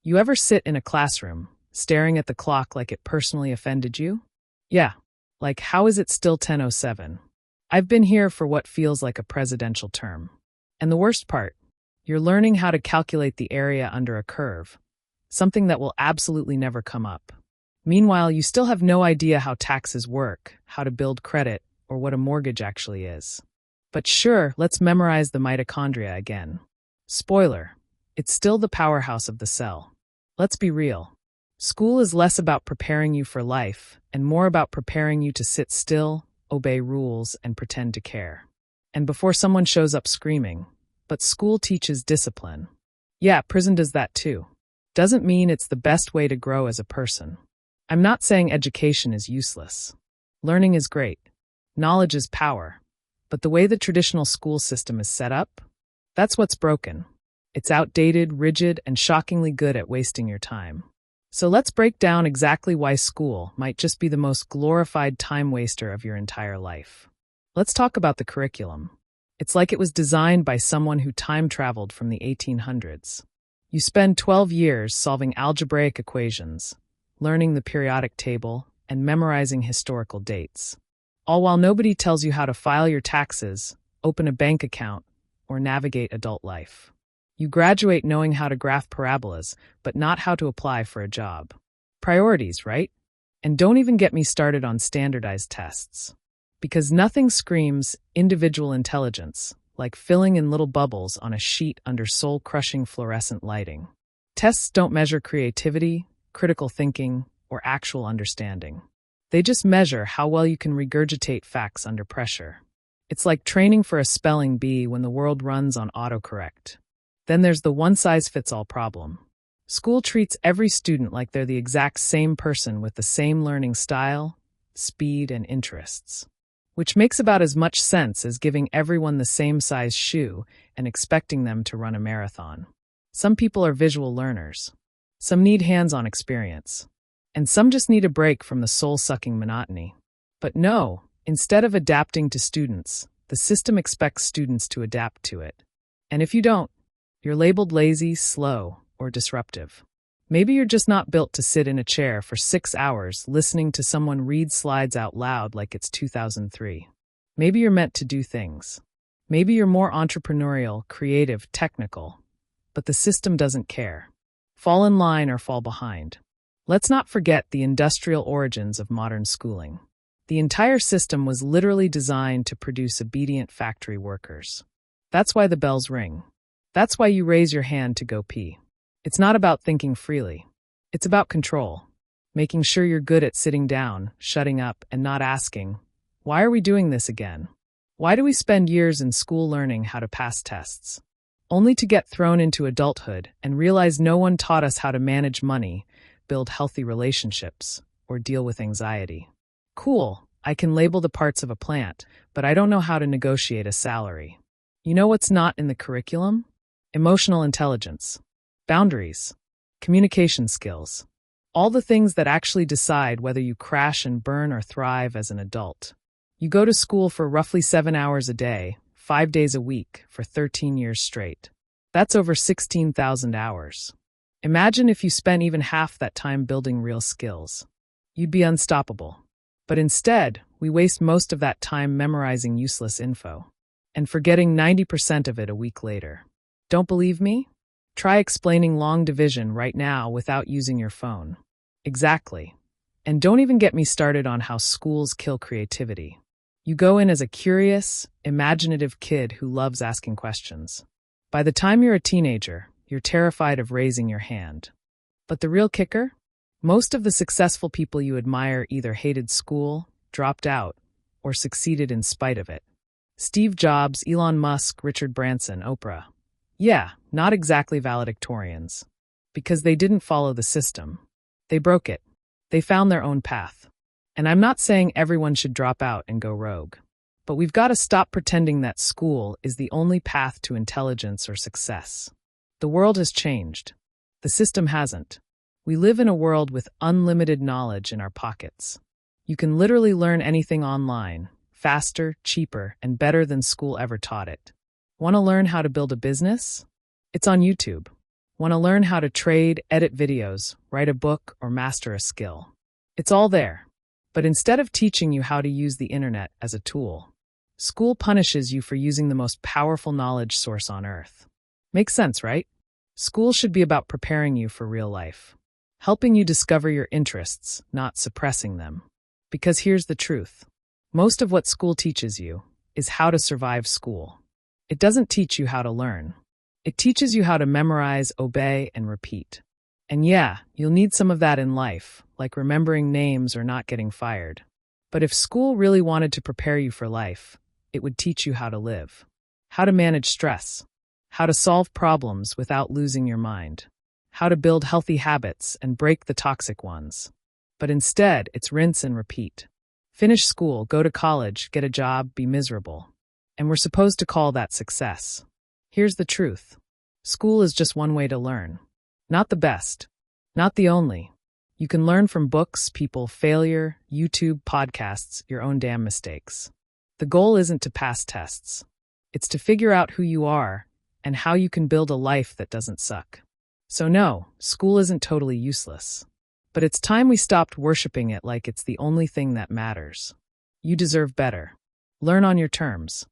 You ever sit in a classroom, staring at the clock like it personally offended you? Yeah, like how is it still 10:07? I've been here for what feels like a presidential term. And the worst part, you're learning how to calculate the area under a curve, something that will absolutely never come up. Meanwhile, you still have no idea how taxes work, how to build credit, or what a mortgage actually is. But sure, let's memorize the mitochondria again. Spoiler, it's still the powerhouse of the cell. Let's be real. School is less about preparing you for life and more about preparing you to sit still, obey rules, and pretend to care. And before someone shows up screaming, but school teaches discipline. Yeah, prison does that too. Doesn't mean it's the best way to grow as a person. I'm not saying education is useless. Learning is great. Knowledge is power. But the way the traditional school system is set up, that's what's broken. It's outdated, rigid, and shockingly good at wasting your time. So let's break down exactly why school might just be the most glorified time waster of your entire life. Let's talk about the curriculum. It's like it was designed by someone who time traveled from the 1800s. You spend 12 years solving algebraic equations, learning the periodic table, and memorizing historical dates. All while nobody tells you how to file your taxes, open a bank account, or navigate adult life. You graduate knowing how to graph parabolas, but not how to apply for a job. Priorities, right? And don't even get me started on standardized tests. Because nothing screams individual intelligence like filling in little bubbles on a sheet under soul-crushing fluorescent lighting. Tests don't measure creativity, critical thinking, or actual understanding. They just measure how well you can regurgitate facts under pressure. It's like training for a spelling bee when the world runs on autocorrect. Then there's the one-size-fits-all problem. School treats every student like they're the exact same person with the same learning style, speed, and interests. Which makes about as much sense as giving everyone the same size shoe and expecting them to run a marathon. Some people are visual learners. Some need hands-on experience. And some just need a break from the soul-sucking monotony. But no, instead of adapting to students, the system expects students to adapt to it. And if you don't, you're labeled lazy, slow, or disruptive. Maybe you're just not built to sit in a chair for 6 hours listening to someone read slides out loud like it's 2003. Maybe you're meant to do things. Maybe you're more entrepreneurial, creative, technical. But the system doesn't care. Fall in line or fall behind. Let's not forget the industrial origins of modern schooling. The entire system was literally designed to produce obedient factory workers. That's why the bells ring. That's why you raise your hand to go pee. It's not about thinking freely. It's about control. Making sure you're good at sitting down, shutting up, and not asking, why are we doing this again? Why do we spend years in school learning how to pass tests? Only to get thrown into adulthood and realize no one taught us how to manage money, build healthy relationships, or deal with anxiety. Cool, I can label the parts of a plant, but I don't know how to negotiate a salary. You know what's not in the curriculum? Emotional intelligence, boundaries, communication skills, all the things that actually decide whether you crash and burn or thrive as an adult. You go to school for roughly 7 hours a day, 5 days a week, for 13 years straight. That's over 16,000 hours. Imagine if you spent even half that time building real skills. You'd be unstoppable. But instead, we waste most of that time memorizing useless info and forgetting 90% of it a week later. Don't believe me? Try explaining long division right now without using your phone. Exactly. And don't even get me started on how schools kill creativity. You go in as a curious, imaginative kid who loves asking questions. By the time you're a teenager, you're terrified of raising your hand. But the real kicker? Most of the successful people you admire either hated school, dropped out, or succeeded in spite of it. Steve Jobs, Elon Musk, Richard Branson, Oprah. Yeah, not exactly valedictorians. Because they didn't follow the system. They broke it. They found their own path. And I'm not saying everyone should drop out and go rogue. But we've got to stop pretending that school is the only path to intelligence or success. The world has changed. The system hasn't. We live in a world with unlimited knowledge in our pockets. You can literally learn anything online, faster, cheaper, and better than school ever taught it. Want to learn how to build a business? It's on YouTube. Want to learn how to trade, edit videos, write a book, or master a skill? It's all there. But instead of teaching you how to use the internet as a tool, school punishes you for using the most powerful knowledge source on earth. Makes sense, right? School should be about preparing you for real life, helping you discover your interests, not suppressing them. Because here's the truth. Most of what school teaches you is how to survive school. It doesn't teach you how to learn. It teaches you how to memorize, obey, and repeat. And yeah, you'll need some of that in life, like remembering names or not getting fired. But if school really wanted to prepare you for life, it would teach you how to live, how to manage stress, how to solve problems without losing your mind, how to build healthy habits and break the toxic ones. But instead, it's rinse and repeat. Finish school, go to college, get a job, be miserable. And we're supposed to call that success. Here's the truth. School is just one way to learn. Not the best. Not the only. You can learn from books, people, failure, YouTube, podcasts, your own damn mistakes. The goal isn't to pass tests. It's to figure out who you are and how you can build a life that doesn't suck. So no, school isn't totally useless. But it's time we stopped worshiping it like it's the only thing that matters. You deserve better. Learn on your terms.